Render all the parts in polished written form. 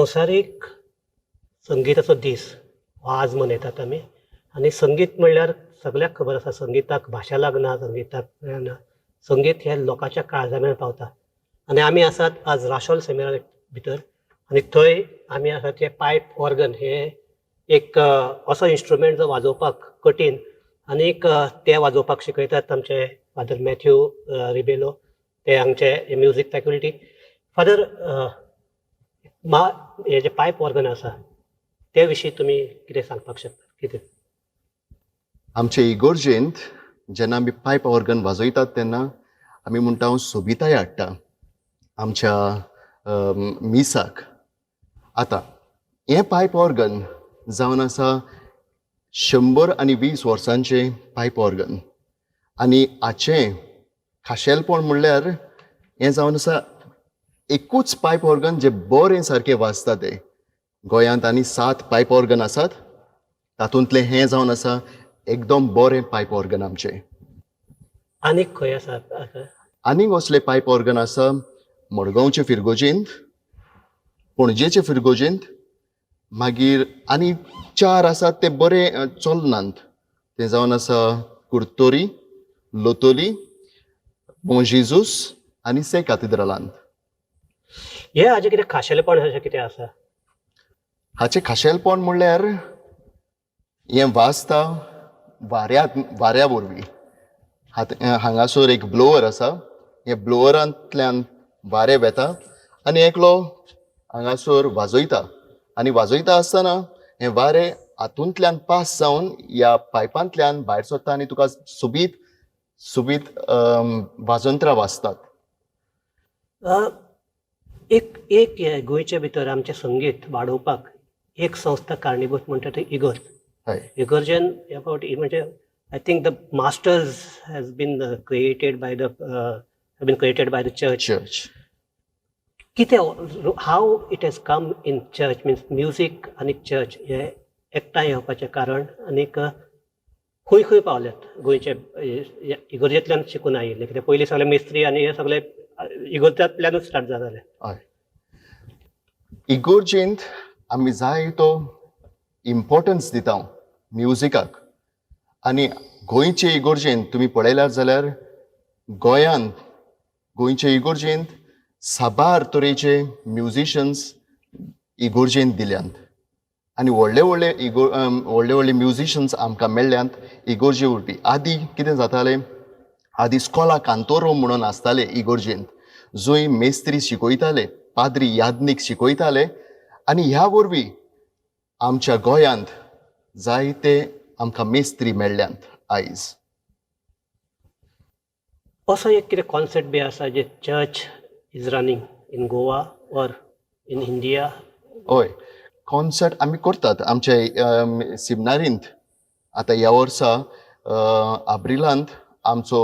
संवसारीक संगीताचो दीस हो आज मनयतात आमी. आनी संगीत म्हणल्यार सगळ्याक खबर आसा, संगीताक भाशा लागना, संगीताक ना. संगीत हे लोकांच्या काळजामेर पावता. आनी आमी आसात आज राशोल सेमिनार भितर, आनी थंय आमी आसात ते पायप ऑर्गन हे एक असो इन्स्ट्रुमेंट जो वाजोवपाक कठीण आनीक ते वाजोवपाक शिकयतात आमचे फादर मॅथ्यू रिबेलो, ते हांगचे म्युजीक फॅकल्टी. फादर, हे जे पायप ऑर्गन आसा ते विशीं तुमी कितें सांगपाक शकतात? कितें आमचे इगोर्जेंत जेन्ना आमी पायप ऑर्गन वाजयतात तेन्ना आमी म्हणटा हांव सोबिताय हाडटा आमच्या मिसाक. आतां हें पायप ऑर्गन जावन आसा 120 वर्सांचें पायप ऑर्गन. आनी हाचें खाशेलपण म्हणल्यार हें जावन आसा एकूच पायप ऑर्गन जे बरें सारकें वाजता तें. गोंयांत आनी 7 पायप ऑर्गन आसात, तातूंतलें हें जावन आसा एकदम बरें पायप ऑर्गन आमचें. आनीक खंय आसात? आनीक असले पायप ऑर्गन आसा मडगांवचे फिरगोजेंत, पणजेचे फिरगोजेंत, मागीर आनी 4 आसात ते बरे चलनात. ते जावन आसा कुर्तोरी, लोतोली, मोंजिजूस आनी से कॅथिड्रलांत. हे हाजें कितें खाशेलेपण अशें कितें आसा? हाचें खाशेलपण म्हणल्यार हें वाजता वाऱ्या वरवीं. हांगासर एक ब्लोवर आसा, हे ब्लोवरांतल्यान वारें वेता आनी एकलो हांगासर वाजयता. आनी वाजयता आसतना हें वारें हातूंतल्यान पास जावन ह्या पायपांतल्यान भायर सरता आनी तुका सुबीत वाजंत्रां वाजतात. एक गोंयचे भितर आमचें संगीत वाडोवपाक एक संस्था कारणीभूत म्हणटा ती इगर्ज. इगर्जेन ह्या फावटी म्हणजे I think the masters has been created by the church. कितें how it has come in church, means music आनी चर्च हे एकठांय येवपाचें कारण, आनीक खंय खंय पावल्यात गोंयचे इगर्जेंतल्यान शिकून आयिल्ले? कित्याक पयलीं सगळे मेस्त्री आनी हे सगळे इगर्जांतल्यानूच स्टार्ट जाताले. हय, इगोर्जेंत आमी जाय तो इम्पॉर्टन्स दिता म्युजिकाक. आनी गोंयचे इगोर्जेंत तुमी पळयल्यार जाल्यार गोंयचे इगोर्जेंत साबार तरेचे म्युजिशन्स इगोर्जेंत दिल्यांत. आनी व्हडले व्हडले म्युजिशन्स आमकां मेळ्ळ्यांत इगोर्जे वरवीं. आदीं कितें जातालें, आदीं स्कॉला कांतोरो म्हणून आसताले इगोर्जेंत, जंय मेस्त्री शिकयताले, पाद्री याज्ञीक शिकयताले. आनी ह्या वरवीं आमच्या गोंयांत जायते आमकां मेस्त्री मेळ्ळ्यांत आयज. असो एक कितें कॉन्सेप्ट बी आसा जे church is running in Goa or in India? हय, कॉन्सर्ट आमी करतात आमच्या सिमनारींत. आतां ह्या वर्सा एप्रिलांत आमचो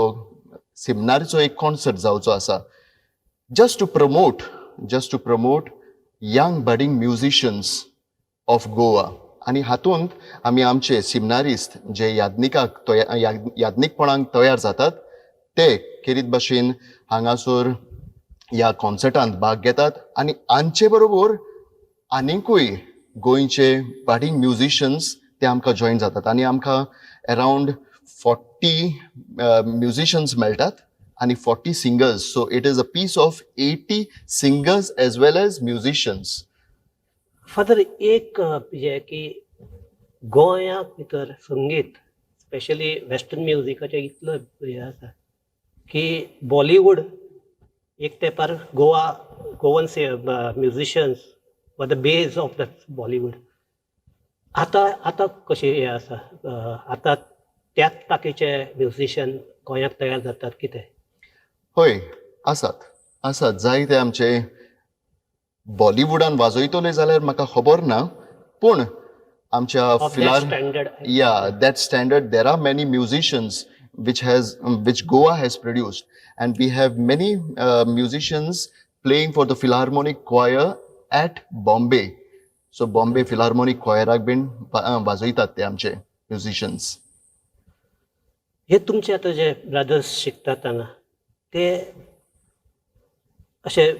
सिमनारीचो एक कॉन्सर्ट जावचो आसा, just to promote young budding musicians of Goa. आनी हातूंत आमी आमचे सिमनारिस्ट जे याज्ञीकपणाक तयार जातात ते खेरीत भाशेन हांगासर ह्या कॉन्सर्टांत भाग घेतात. आनी हांचे बरोबर आनिकूय गोंयचे बडिंग म्युजिशन्स ते आमकां जॉयन जातात. आनी आमकां अरावंड 40 म्युजिशन्स मेळटात आनी 40 singers. So it is a piece of 80 singers as well as musicians. Father, एक जे की गोंयाक भितर संगीत स्पेशली वेस्टर्न म्युजिकाचें इतलो हें आसा की बॉलिवूड एक तेंपार गोवन म्युजिशन्स वर the base of the Bollywood. आतां कशें हें आसा? आतां त्याच तांकीचे म्युजिशन गोंयांत तयार जातात कितें? हय, आसात जायते आमचे बॉलिवूडान वाजयतले जाल्यार म्हाका खबर ना, पूण आमच्या that standard there are many musicians which Goa has produced, and we have many musicians playing for the Philharmonic Choir at Bombay. So Bombay Philharmonic Choirak बीन वाजयतात ते आमचे म्युजिशन्स. हे तुमचे आतां जे ब्रदर्स शिकतात हांगा ते अशे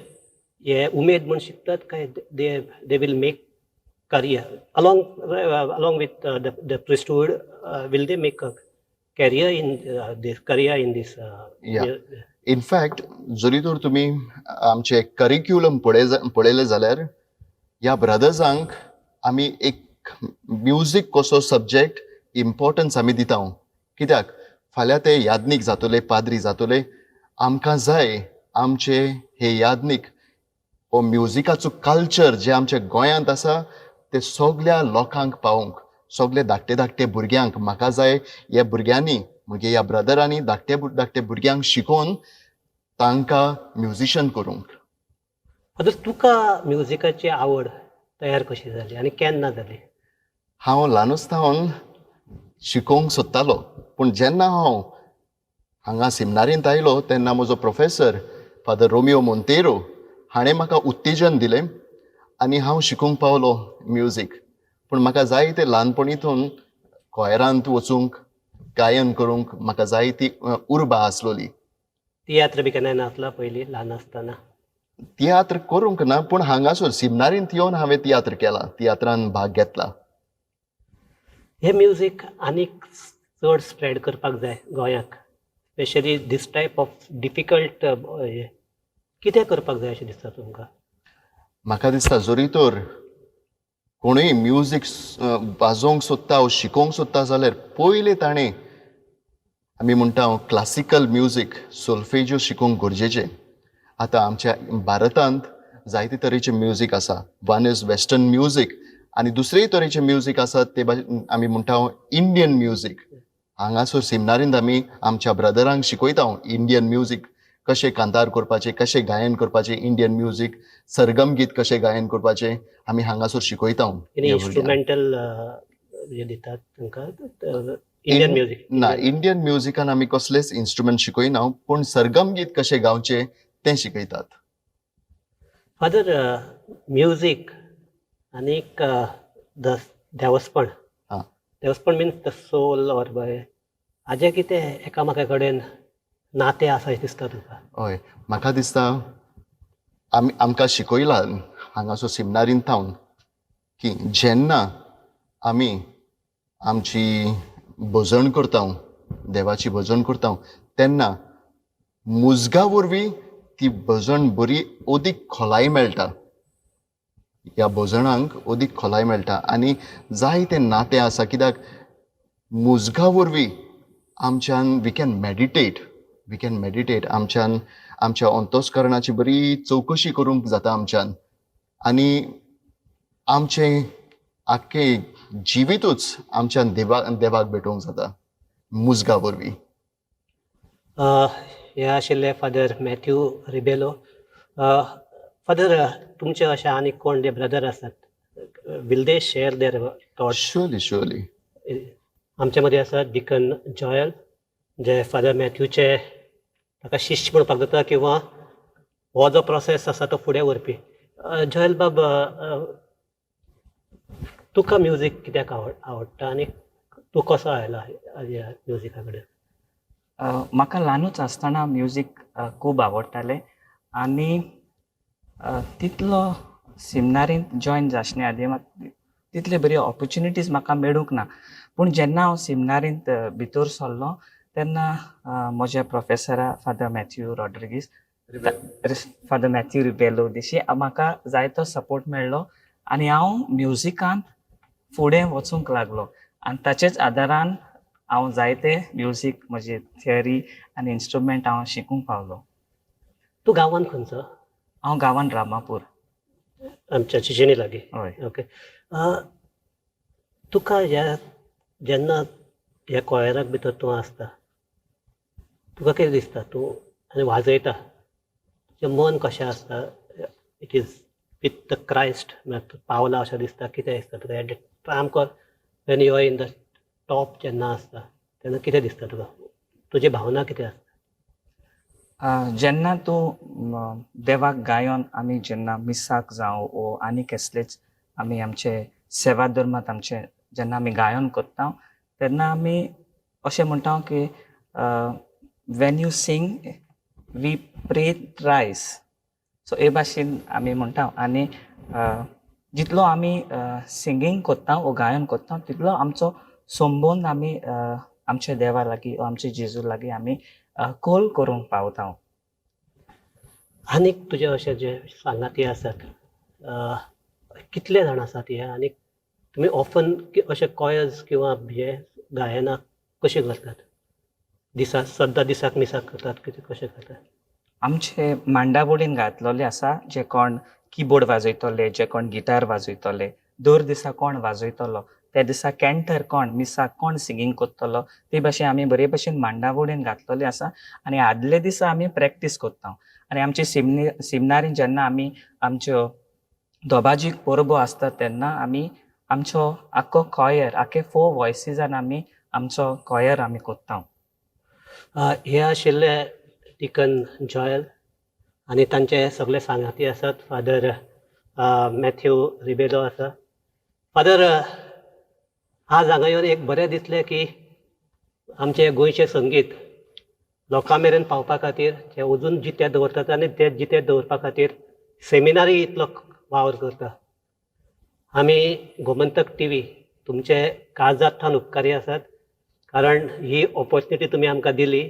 हे उमेद म्हूण शिकतात काय they will make career along with the priesthood? Will they make a career in this? In fact जरी तर तुम्ही आमचे करिक्युलम पळयले जाल्यार ह्या ब्रदर्सांक आमी एक म्युजीक कसो सब्जेक्ट इम्पॉर्टन्स आमी दिता कित्याक फाल्यां ते यादनीक जातले पाद्री जातले आमकां जाय आमचे हे यादनीक हो म्युजिकाचो कल्चर जे आमच्या गोंयांत आसा ते सगळ्या लोकांक पावोवंक सगळे धाकटे धाकटे भुरग्यांक म्हाका जाय ह्या भुरग्यांनी म्हणजे ह्या ब्रदरांनी धाकटे धाकटे भुरग्यांक शिकोवन तांकां म्युजिशियन करूंक. फादर तुका म्युजिकाची आवड तयार कशी जाली आनी केन्ना जाली? हांव ल्हान आसतना शिकोवंक सोदतालो पूण जेन्ना हांव हांगा सेमिनारींत आयलो तेन्ना म्हजो प्रोफेसर फादर रोमियो मोंतेरो हाणें म्हाका उत्तेजन दिलें आनी हांव शिकूंक पावलो म्युजीक. पूण म्हाका जाय ते ल्हानपणींतून कोयरांत वचूंक गायन करूंक म्हाका जाय ती उर्बा आसलोली. तियात्र बी केन्ना नाचला पयलीं ल्हान आसतना? तियात्र करूंक ना पूण हांगासर सेमिनारींत येवन हांवें तियात्र केला, तियात्रांत भाग घेतला. हे म्युजीक आनीक चड स्प्रेड करपाक जाय गोंयाक, specially this type of difficult कितें करपाक जाय अशें दिसता तुमकां? म्हाका दिसता जरी तर कोणूय म्युजीक वाजोवंक सोदता वा शिकोवंक सोदता जाल्यार पयलीं ताणें आमी म्हणटा क्लासिकल म्युजीक सोल्फेजियो शिकोवंक गरजेचें. आतां आमच्या भारतांत जायते तरेचें म्युजीक आसा. वन इज वेस्टर्न म्युजीक आनी दुसरेय तरेचें म्युजीक आसा ते आमी म्हणटा इंडियन म्युजीक. हांगासर सेमिनारींत आमी आमच्या ब्रदरांक शिकयता इंडियन म्युजीक कशें कांतार करपाचें, कशें गायन करपाचें, इंडियन म्युजीक सरगम गीत कशें गायन करपाचें आमी हांगासर शिकयता. इन्स्ट्रुमेंटल दितात तांकां इंडियन म्युजीक ना, इंडियन म्युजिकान आमी कसलेच इन्स्ट्रुमेंट शिकयना पूण सरगम गीत कशें गावचें तें शिकयतात. फादर म्युजीक आनीक देवस्पण मिन्स द सोल ऑर हाजें कितें एकामेका कडेन नातें आसा अशें दिसता तुका? हय, म्हाका दिसता आमकां शिकयलां हांगासर सेमिनारींत थावन की जेन्ना आमी आमची भजण करता, देवाची भजण करता तेन्ना मुजगा वरवीं ती भजण बरी ओदीक खोलाय मेळटा. ह्या भजणांक ओदीक खोलाय मेळटा आनी जाय तें नातें आसा कित्याक मुजगा वरवीं आमच्यान वी कॅन मेडिटेट आमच्यान आमच्या अंतस्करणाची बरी चवकशी करूंक जाता आमच्यान आनी आमचें आख्खें जिवीतूच आमच्यान देवाक भेटोवंक जाता मुजगा वरवीं. हे आशिल्ले फादर मॅथ्यू रिबेलो. फादर तुमचे अशे आनी कोण जे ब्रदर आसात will they share their thoughts? Surely. आमचे मदीं आसात डिकन जॉयल जे फादर मॅथ्यूचे ताका शिश्य म्हणपाक जाता किंवा हो जो प्रोसेस आसा तो फुडें व्हरपी. जॉयल बाब, तुका म्युजीक कित्याक आवडटा आनी तूं कसो आयला ह्या म्युजिका कडेन? म्हाका ल्हानूच आसतना म्युजीक खूब आवडटालें आनी तितलो सेमिनारींत जॉयन जाचने आदी तितले बरी ऑपॉर्च्युनिटीज म्हाका मेळूंक ना. पूण जेन्ना हांव सेमिनारींत भितर सरलो तेन्ना म्हज्या प्रोफेसरा father Matthew Rodrigues, father Matthew Rebelo दिशी म्हाका जायतो सपोर्ट मेळ्ळो आनी हांव म्युजिकांत फुडें वचूंक लागलो आनी ताचेच आदारान हांव जायते म्युजीक म्हजे थियरी आनी इन्स्ट्रुमेंट हांव शिकूंक पावलो. तूं गांवान खंयचो? हांव गांवान रामापूर, आमच्या चिचेनी लागीं. हय. ओके. तुका जेन्ना ह्या कोयराक भितर तूं आसता तुका कितें दिसता? तूं आनी वाजयता तुजें मन कशें आसता? It is with the Christ पावला अशें दिसता? कितें दिसता तुका at the time when you are in the top जेन्ना आसता तेन्ना कितें दिसता तुका? तुजी भावना कितें आसता? जेन्ना तूं देवाक गायोन आमी जेन्ना मिसाक जावं वो आनी कसलेच आमी आमचे सेवा धर्मांत आमचे जेन्ना आमी गायन करता तेन्ना आमी अशें म्हणटा की वेन यू सिंग वी प्रे थ्रायस. सो हे भाशेन आमी म्हणटा आनी जितलो आमी सिंगींग कोत्ता वो गायन कोत्ता तितलो आमचो संबंद आमी आमच्या देवा लागीं वा आमच्या जेजू लागीं आमी कोल करूंक पावता. आनीक तुजे अशे जे सांगाती आसात कितले जाण आसात हे आनी तुमी ऑफन अशे कॉयर्स किंवा हे गायनाक कशें करतात दिसा सद्दां दिसाक मिसाक करतात कितें कशें करतात? आमचे मांडाबोडीन घातलेले आसा जे कोण किबोर्ड वाजयतले, जे कोण गिटार वाजयतले, दर दिसा कोण वाजयतलो, त्या दिसा कॅन्टर कोण, मिसाक कोण सिंगींग करतलो, ते भाशेन आमी बरे भशेन मांडाबोडीन घातलेले आसा आनी आदले दिसा आमी प्रॅक्टीस करता. आनी आमचे सिमनारीन जेन्ना आमी आमच्यो दोबाजीक परबो आसता तेन्ना आमी आमचो आख्खो कॉयर आख्खे 4 वॉयसिसान आमी आमचो कॉयर आमी करता. हे आशिल्ले डिकन जॉयल आनी तांचे सगळे सांगाती आसात. फादर मॅथ्यू रिबेलो आसा. फादर आज हांगा येवन एक बरें दिसलें की आमचें गोंयचें संगीत लोकां मेरेन पावपा खातीर जे अजून जिते दवरतात आनी ते जिते दवरपा खातीर सेमिनारी इतलो वावर करता. आमी गोमंतक टीव्ही तुमचे काळजांतल्यान उपकारी आसात कारण ही ऑपॉर्च्युनिटी तुमी आमकां दिली.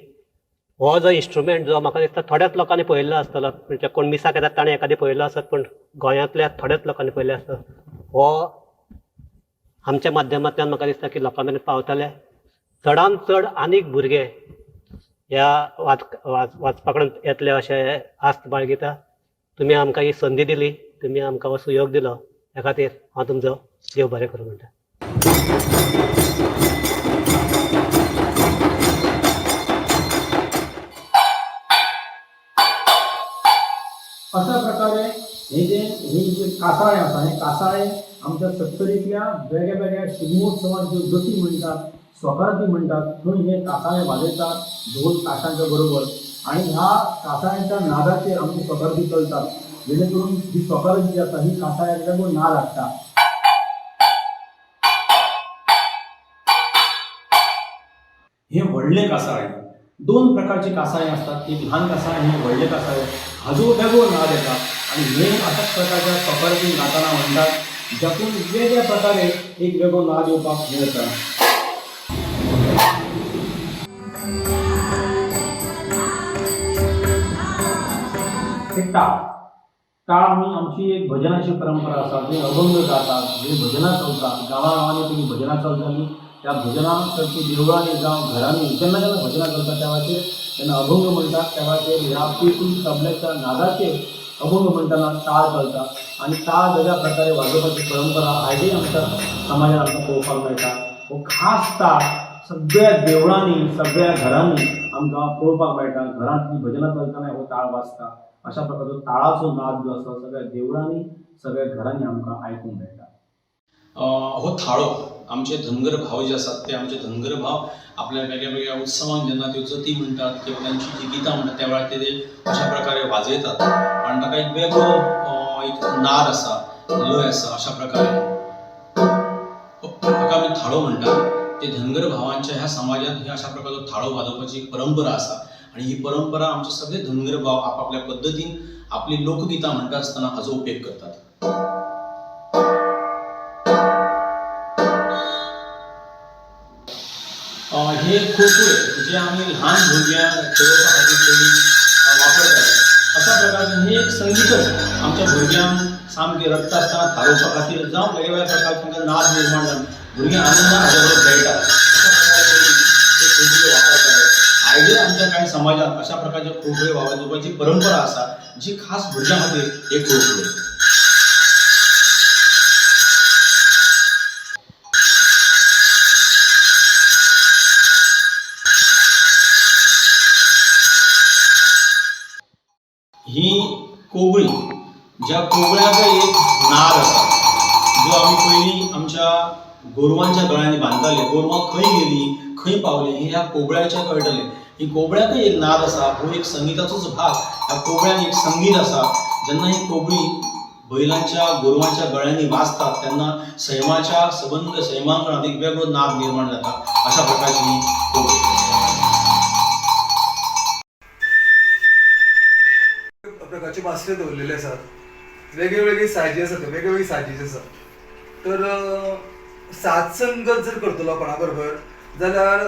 हो जो इंस्ट्रुमेंट जो म्हाका दिसता थोड्याच लोकांनी पळयल्लो आसतलो, म्हणजे कोण मिसाक येतात ताणें एखादी पळयल्लो आसत, पूण गोंयांतल्या थोड्याच लोकांनी पळयल्ले आसता. हो आमच्या माध्यमांतल्यान म्हाका दिसता की लोकां मेरेन पावतले. चडांत चड आनीक भुरगे ह्या वाचपाकडेन येतले अशें आस्त बाळगिता. तुमी आमकां ही संदी दिली, तुमी आमकां हो सुयोग दिलो, ह्या खातीर हांव तुमचो देव बरें करूं म्हणटा. अशा प्रकारे हे जे कासाळे आसा हे कासाळे आमच्या सत्तरींतल्या वेगळ्या वेगळ्या शिगमोत्सवांत ज्यो जती म्हणटात, स्वकाराती म्हणटात, थंय हे कासाळे वाजयतात ढोल ताशांच्या बरोबर. आणि ह्या कासाळ्यांच्या नादाचेर आमची स्वकाराती चलतात, जेणे करून ही स्वकाराती जी आसा ही कासाळ्याक वेगळो नाद हाडटा. हे व्हडले कासाळे, 2 प्रकारचे कासाळे असतात, एक ल्हान कासाळे आणि व्हडले कासाळे. हाजो वेगळो नाद येता आणि हे अशाच प्रकारच्या स्वकारातीन गाताना म्हणटात, ज्यातून वेगळ्या प्रकारे एक वेगळो नाद येवपाक मेळटा. टाळ आमची एक भजनाची परंपरा आसा, जे अभंग गातात, जे भजनां चलतात. गांवांनी तुम्ही भजनां चलताली, त्या भजनां चलपी देवळांनी जावं घरांनी जेन्ना जेन्ना भजनां चलतात त्या वेळाचेर जेन्ना अभंग म्हणटात त्या वेळाचेर ह्या पेटी तबल्याच्या नादाचेर अभंग म्हणटाना टाळ चलता. आणि टाळ वेगळ्या प्रकारे वाजोवपाची परंपरा आयजय आमच्या समाजात आमकां पळोवपाक मेळटा. हो खास टाळ सगळ्या देवळांनी सगळ्या घरांनी आमकां पळोवपाक मेळटा. घरांत भजनां चलतना हो टाळ वाजता. अशा प्रकारचो ताळाचो नाद जो आसा सगळ्या देवळांनी सगळ्या घरांनी आमकां आयकूंक मेळटा. हो थाळो आमचे धनगर भाव जे असतात ते आमचे धनगर भाव आपल्या वेगळ्या वेगळ्या उत्सवांक जेन्ना त्यो जती म्हणटात किंवा त्यांची जी गितां म्हणटात त्या वेळार ते अशा प्रकारे वाजयतात आणि ताका एक वेगळो एक नाद आसा, लय आसा. अशा प्रकारे ताका आमी थाळो म्हणटात. ते धनगर भावांच्या ह्या समाजात ही अशा प्रकारचो थाळो वाजोवपाची एक परंपरा आसा आणि ही परंपरा आमचे सगळे धनगर भाव आपापल्या पद्दतीन आपली लोकगितां म्हणटा आसतना हाजो उपेग करतात. हे खोखळे जे आम्ही लहान भुरग्यांक खेळोवपा खातीर वापरतात. अशा प्रकारचे हे एक संगीतच आमच्या भुरग्यांक सामके रक्त आसतना थारोवपा खातीर जावं वेगवेगळ्या प्रकारचे तांकां नाद निर्माण जावन भुरगीं आनंदान हाजे बरोबर खेळटात. अशा प्रकारे हे खोखळे वापरतात. आयजय आमच्या कांय समाजात अशा प्रकारचे खोखळे वाजोवपाची परंपरा आसा जी खास भुरग्यां खातीर एक खोखळे. ही कोगळी, ज्या कोगळ्याक एक नाद आसा जो आमी पयलीं आमच्या गोरवांच्या गळ्यांनी बांदताले. गोरवां खंय गेलीं, खंय पावलीं हें ह्या कोगळ्याचें कळटलें. ही कोगळ्याकय एक नाद आसा, हो एक संगीताचोच भाग. ह्या कोगळ्यान एक संगीत आसा. जेन्ना ही कोगळी बैलांच्या गोरवांच्या गळ्यांनी वाजतात तेन्ना सैमाच्या सबंद सैमांगणात एक वेगळो नाद निर्माण जाता. अशा प्रकारची ही कोगळी. प्रकारची बासऱ्यो दवरलेले आसात, वेगवेगळी सायजी आसात, वेगवेगळी सायजीचे आसात. तर साथ संगत जर करतलो कोणा बरोबर जाल्यार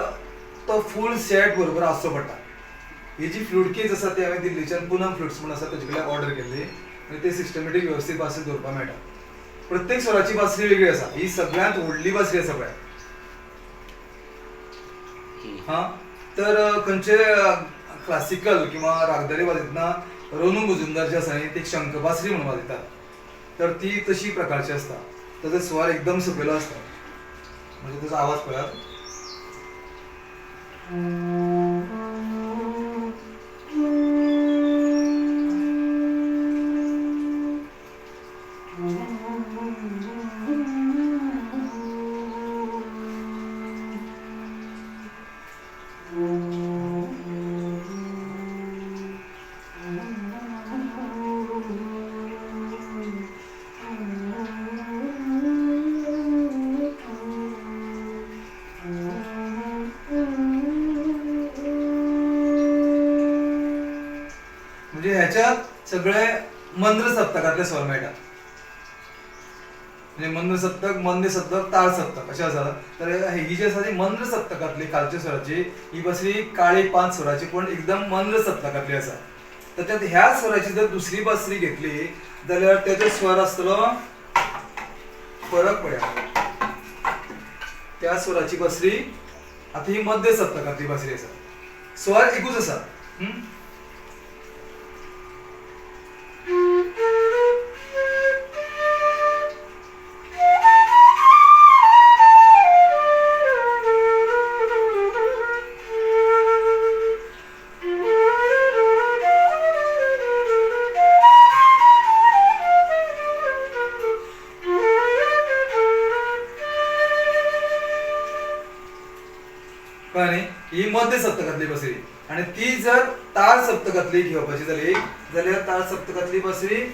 तो फूल सेट बरोबर आसचो पडटा. ही जी फ्लूट केज आसा ती हांवें दिल्लीच्यान पूनम फ्लुट्स म्हणून आसा ताजे कडल्यान ऑर्डर केल्ली आनी ते सिस्टमॅटीक वेवस्थीत बासरी दवरपाक मेळटा. प्रत्येक स्वराची बासरी वेगळी आसा. ही सगळ्यांत व्हडली बासरी आसा पळय. तर खंयचे क्लासिकल किंवा रागदारी वाजयतना रोनू मुजुमदार जे आसा न्ही ती शंख बासरी म्हणून वाजयतात. तर ती तशी प्रकारची आसता. ताचो स्वर एकदम सकयलो आसता. म्हणजे ताचो आवाज पळयात. म्हणजे ह्याच्यात सगळे मंद्र सप्तकातले स्वर मेळटात. म्हणजे मंद्र सप्तक, मंद्य सप्तक, ताळ सप्तक अशें आसा. तर ही जी आसा ती मंद्र सप्तकातली खालच्या स्वराची ही बासरी काळी 5 स्वराची पण एकदम मंद्र सप्तकातली आसा. त्याच्यात ह्या स्वराची जर दुसरी बासरी घेतली जाल्यार तेजो स्वर आसतलो फरक पळया. त्या स्वराची बासरी आता ही मध्य सप्तकातली बासरी आसा. स्वर एकूच आसा. कळ्ळें? ही मध्य सप्तकातली बासरी आणि ती जर ताळ सप्तकातली घेवपाची जाली जाल्यार ताळ सप्तकातली बासरी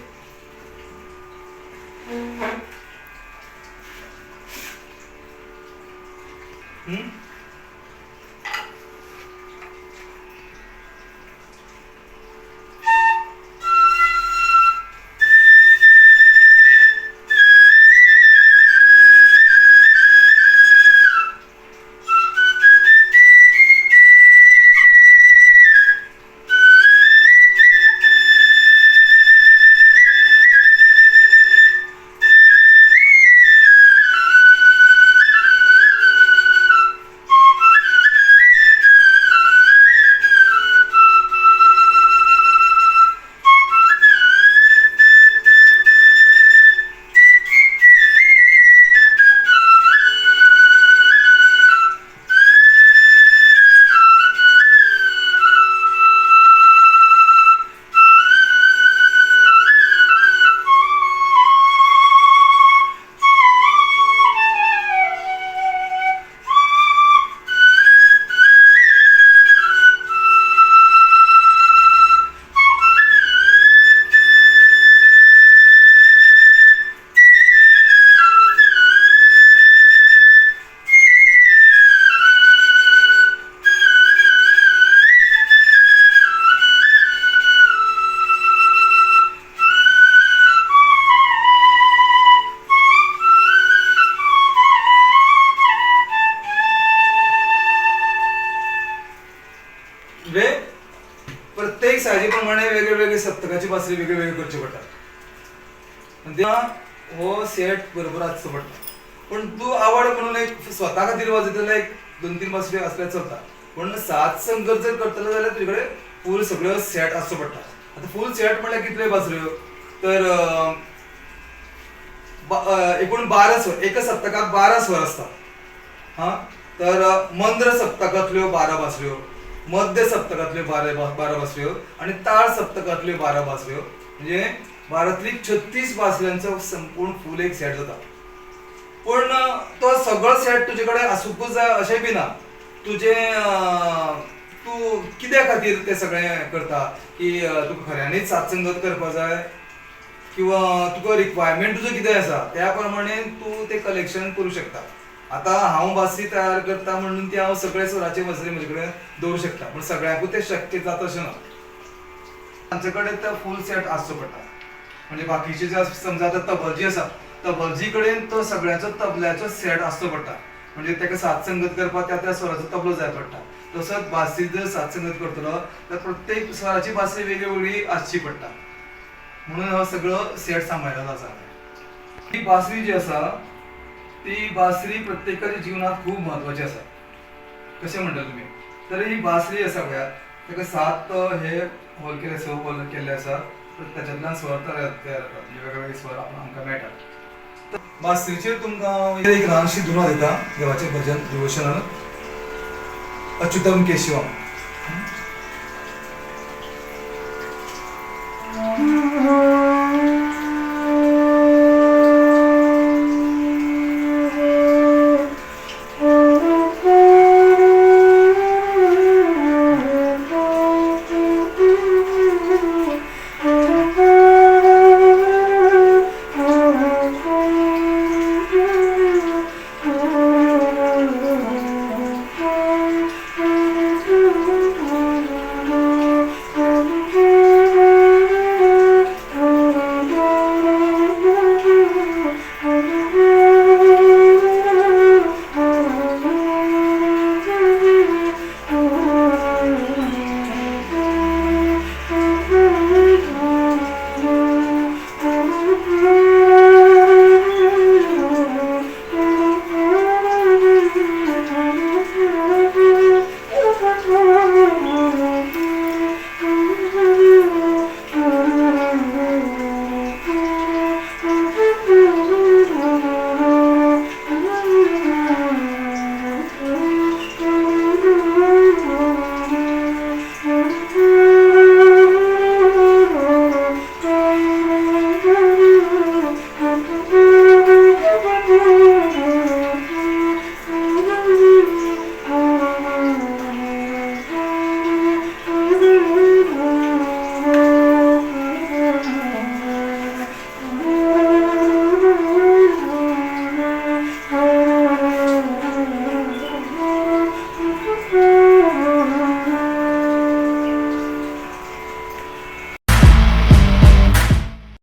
प्रत्येक सायजीप्रमाणे वेगवेगळे सप्तकाची बासरी वेगवेगळी करची पडटा. तेव्हा हो सेट बरोबर आसचो पडटा. पण तूं आवड म्हणून एक स्वता खातीर वाजयतलो एक 2-3 बासरी आसल्यार चलता. पण साथ संगत जर करतलो जाल्यार तुजे कडेन फूल सगळ्यो सेट आसचो पडटा. आता फूल सेट म्हळ्यार कितल्यो बासऱ्यो तर एकूण 12 स्वर. एका सप्तकाक 12 स्वर आसता. तर मंद्र सप्तकातल्यो 12 बासऱ्यो, मध्य सप्तकातल्यो 12 बासऱ्यो आणि ताळ सप्तकातल्यो 12 बासऱ्यो. म्हणजे 12तली 36 बासऱ्यांचो संपूर्ण फूल एक सेट जाता. पण तो सगळो सेट तुजे कडेन आसूंकूच जाय अशें बी ना. तूं कित्या खातीर तें सगळें करता की तुका खऱ्यांनीच साथ संगत करपा जाय किंवा तुका रिक्वायरमेंट तुजो कितें आसा त्या प्रमाणे तूं तें कलेक्शन करूं शकता. आतां हांव बासरी तयार करता म्हणून ती हांव सगळे स्वराचे बासरी म्हजे कडेन दवरूं शकता. पण सगळ्यांकूच तें शक्य जाता अशें ना. तांचे कडेन तो फूल सेट आसचो पडटा. म्हणजे बाकीचे जे समजा आतां तबलजी आसा, तबलजी कडेन तो सगळ्यांचो तबल्याचो सेट आसचो पडटा. म्हणजे ताका साथ संगत करपाक त्या स्वराचो तबलो जाय पडटा. तसोच बासरी जर साथ संगत करतलो तर प्रत्येक स्वराची बासरी वेगळी वेगळी आसची पडटा. म्हणून हो सगळो सेट सांबाळिल्लो आसा. ही बासरी जी आसा ती बासरी प्रत्येकाच्या जिवनात खूब म्हत्वाची आसा. कशें म्हणटा तुमी, तर ही बासरी आसा पळयात, ताका 7 हे होल केले, 6 होल केल्ले आसा. त्याच्यातल्यान स्वर तयार जातात, वेगवेगळे स्वर आमकां मेळटात. बासरीचेर तुमकां एक ल्हानशी दुना दिता देवाचें भजन डिवोशनल. अच्युतम केशवम.